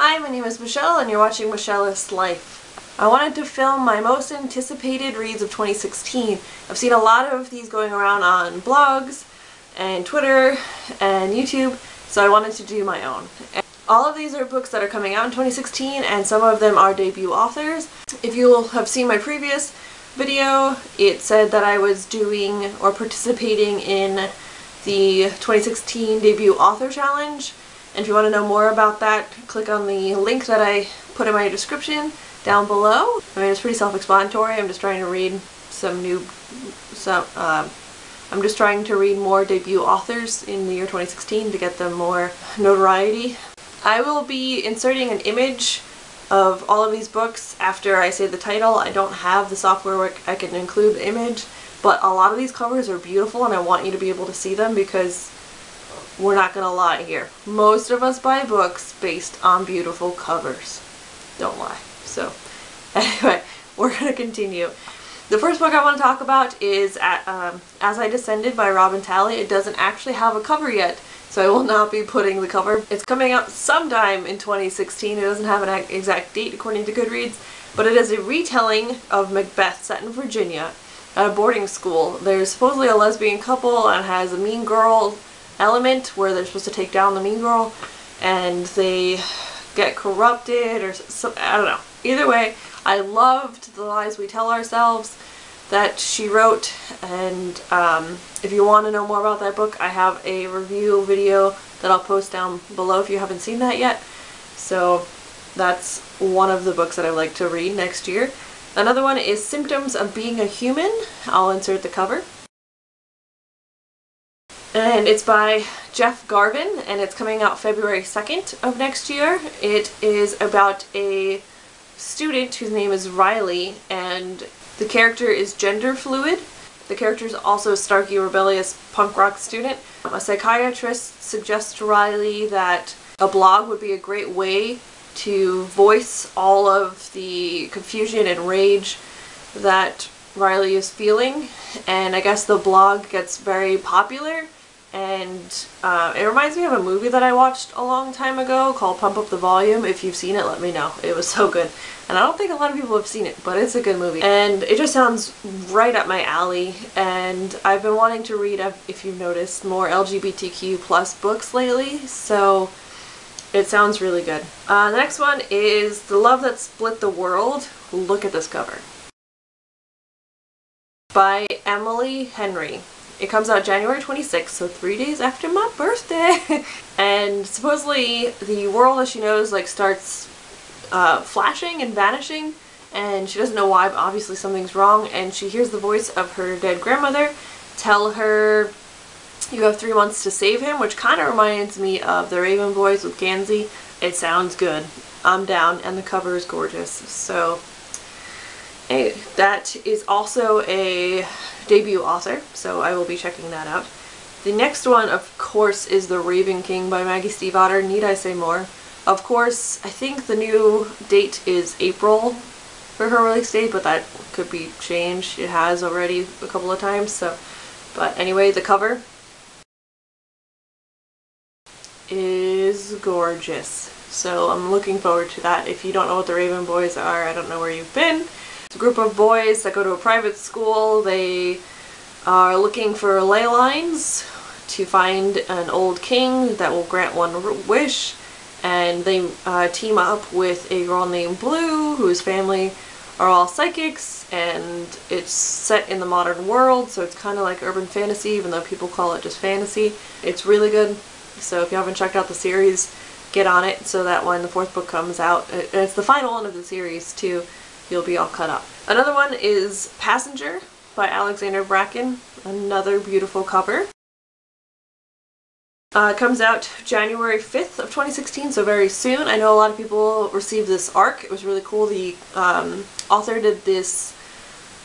Hi, my name is Michelle and you're watching Michelle's Life. I wanted to film my most anticipated reads of 2016. I've seen a lot of these going around on blogs and Twitter and YouTube, so I wanted to do my own. And all of these are books that are coming out in 2016 and some of them are debut authors. If you have seen my previous video, it said that I was doing or participating in the 2016 Debut Author Challenge. And if you want to know more about that, click on the link that I put in my description down below. I mean, it's pretty self-explanatory. I'm just trying to read I'm just trying to read more debut authors in the year 2016 to get them more notoriety. I will be inserting an image of all of these books after I say the title. I don't have the software where I can include the image, but a lot of these covers are beautiful and I want you to be able to see them because we're not gonna lie here. Most of us buy books based on beautiful covers. Don't lie. So, anyway, we're gonna continue. The first book I want to talk about is As I Descended by Robin Talley. It doesn't actually have a cover yet, so I will not be putting the cover. It's coming out sometime in 2016. It doesn't have an exact date according to Goodreads, but it is a retelling of Macbeth set in Virginia at a boarding school. There's supposedly a lesbian couple and has a mean girl element where they're supposed to take down the mean girl and they get corrupted or I don't know. Either way, I loved The Lies We Tell Ourselves that she wrote, and if you want to know more about that book, I have a review video that I'll post down below if you haven't seen that yet. So that's one of the books that I'd like to read next year. Another one is Symptoms of Being a Human. I'll insert the cover. And it's by Jeff Garvin, and it's coming out February 2nd of next year. It is about a student whose name is Riley, and the character is gender fluid. The character is also a starky, rebellious punk rock student. A psychiatrist suggests to Riley that a blog would be a great way to voice all of the confusion and rage that Riley is feeling, and I guess the blog gets very popular. And it reminds me of a movie that I watched a long time ago called Pump Up the Volume. If you've seen it, let me know. It was so good. And I don't think a lot of people have seen it, but it's a good movie. And it just sounds right up my alley. And I've been wanting to read, if you've noticed, more LGBTQ plus books lately. So it sounds really good. The next one is The Love That Split the World. Look at this cover. By Emily Henry. It comes out January 26th, so 3 days after my birthday. And supposedly the world as she knows starts flashing and vanishing, and she doesn't know why, but obviously something's wrong, and she hears the voice of her dead grandmother tell her, "You have 3 months to save him," which kind of reminds me of The Raven Boys with Gansey. It sounds good. I'm down, and the cover is gorgeous. So anyway, that is also a debut author, so I will be checking that out. The next one, of course, is The Raven King by Maggie Stiefvater. Need I say more? Of course, I think the new date is April for her release date, but that could be changed. It has already a couple of times, so. But anyway, the cover is gorgeous. So I'm looking forward to that. If you don't know what the Raven Boys are, I don't know where you've been. It's a group of boys that go to a private school. They are looking for ley lines to find an old king that will grant one wish, and they team up with a girl named Blue, whose family are all psychics, and it's set in the modern world, so it's kind of like urban fantasy, even though people call it just fantasy. It's really good, so if you haven't checked out the series, get on it so that when the 4th book comes out, and it's the final one of the series too, you'll be all caught up. Another one is Passenger by Alexander Bracken. Another beautiful cover. It comes out January 5th of 2016, so very soon. I know a lot of people received this ARC. It was really cool. The author did this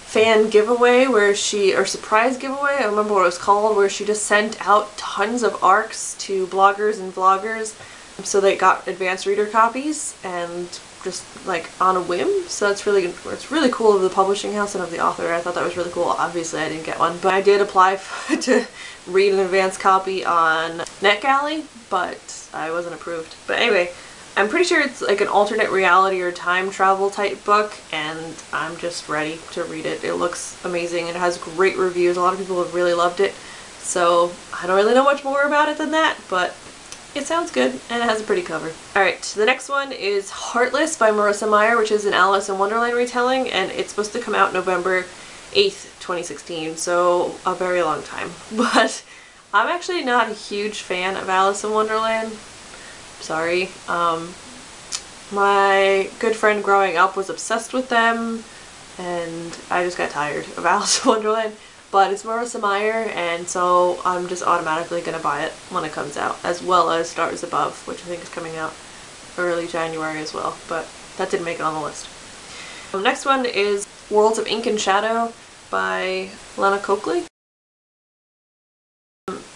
fan giveaway or surprise giveaway, I don't remember what it was called, where she just sent out tons of ARCs to bloggers and vloggers so they got advanced reader copies, and just on a whim. So it's really cool of the publishing house and of the author. I thought that was really cool. Obviously I didn't get one, but I did apply to read an advanced copy on NetGalley, but I wasn't approved. But anyway, I'm pretty sure it's like an alternate reality or time travel type book, and I'm just ready to read it. It looks amazing. It has great reviews. A lot of people have really loved it. So I don't really know much more about it than that, but it sounds good and it has a pretty cover. Alright, the next one is Heartless by Marissa Meyer, which is an Alice in Wonderland retelling, and it's supposed to come out November 8th, 2016, so a very long time. But I'm actually not a huge fan of Alice in Wonderland. Sorry. My good friend growing up was obsessed with them, and I just got tired of Alice in Wonderland. But it's Marissa Meyer, and so I'm just automatically going to buy it when it comes out, as well as Stars Above, which I think is coming out early January as well, but that didn't make it on the list. The next one is Worlds of Ink and Shadow by Lana Coakley.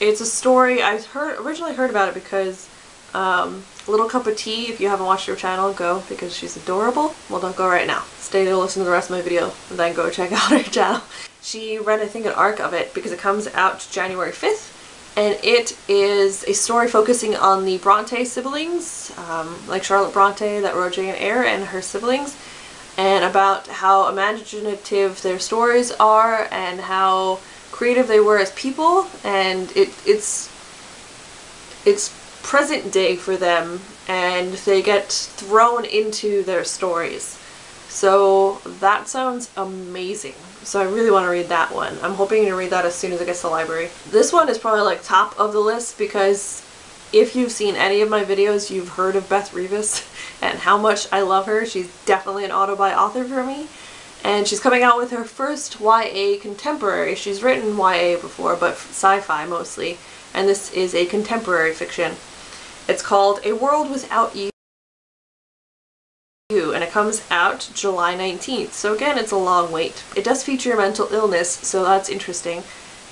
It's a story, I originally heard about it because Little Cup of Tea, if you haven't watched her channel, go, because she's adorable. Well, don't go right now. Stay to listen to the rest of my video and then go check out her channel. She read, I think, an arc of it because it comes out January 5th, and it is a story focusing on the Bronte siblings, like Charlotte Bronte that wrote Jane Eyre and her siblings, and about how imaginative their stories are and how creative they were as people, and it's present day for them, and they get thrown into their stories. So that sounds amazing. So I really want to read that one. I'm hoping to read that as soon as it gets to the library. This one is probably like top of the list because if you've seen any of my videos, you've heard of Beth Revis and how much I love her. She's definitely an auto-buy author for me. And she's coming out with her first YA contemporary. She's written YA before, but sci-fi mostly. And this is a contemporary fiction. It's called A World Without You, and it comes out July 19th. So again, it's a long wait. It does feature mental illness, so that's interesting.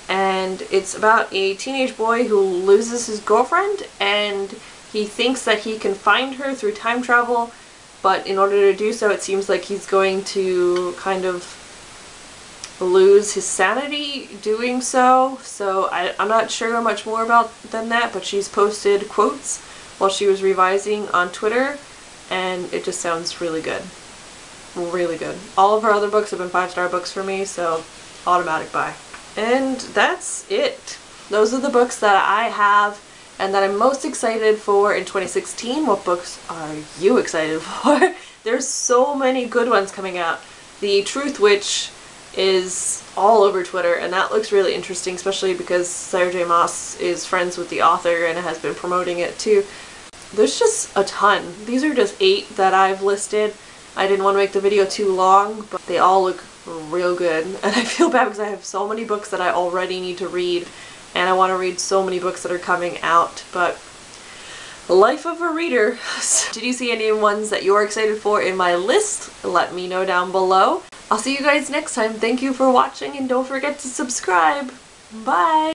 And it's about a teenage boy who loses his girlfriend, and he thinks that he can find her through time travel, but in order to do so, it seems like he's going to kind of lose his sanity doing so. So I'm not sure much more about than that, but she's posted quotes while she was revising on Twitter, and it just sounds really good. Really good. All of her other books have been 5-star books for me, so automatic buy. And that's it. Those are the books that I have and that I'm most excited for in 2016. What books are you excited for? There's so many good ones coming out. The Truth Witch is all over Twitter, and that looks really interesting, especially because Sarah J. Maas is friends with the author and has been promoting it too. There's just a ton. These are just 8 that I've listed. I didn't want to make the video too long, but they all look real good. And I feel bad because I have so many books that I already need to read, and I want to read so many books that are coming out, but life of a reader. Did you see any ones that you're excited for in my list? Let me know down below. I'll see you guys next time. Thank you for watching, and don't forget to subscribe. Bye!